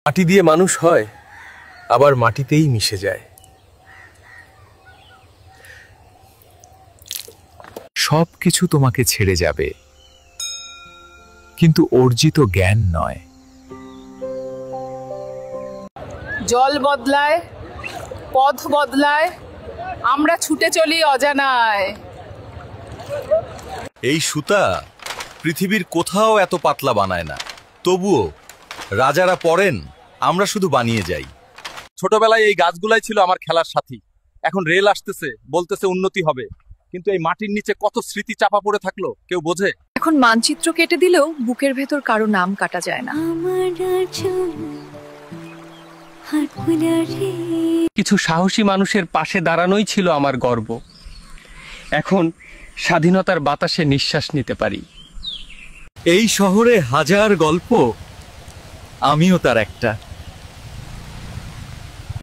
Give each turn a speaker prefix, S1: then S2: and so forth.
S1: মাটি দিয়ে মানুষ হয়, আবার মাটিতেই মিশে যায়।
S2: সবকিছু তোমাকে ছেড়ে যাবে, কিন্তু অর্জিত জ্ঞান নয়।
S3: জল বদলায়, পথ বদলায়, আমরা ছুটে চলি অজানায়।
S4: এই সুতা পৃথিবীর কোথাও এত পাতলা বানায় না, তবুও রাজারা পড়েন, আমরা শুধু বানিয়ে যাই। ছোটবেলায় এই গাছগুলাই ছিল আমার খেলার সাথী। এখন রেল আসতেছে, বলতেছে উন্নতি হবে, কিন্তু এই মাটির নিচে কত স্মৃতি চাপা পড়ে থাকলো কেউ বোঝে?
S5: এখন মানচিত্র কেটে দিলেও বুকের ভেতর কারো নাম কাটা যায় না।
S6: কিছু সাহসী মানুষের পাশে দাঁড়ানোই ছিল আমার গর্ব। এখন স্বাধীনতার বাতাসে নিঃশ্বাস নিতে পারি।
S4: এই শহরে হাজার গল্প, আমিও তার একটা।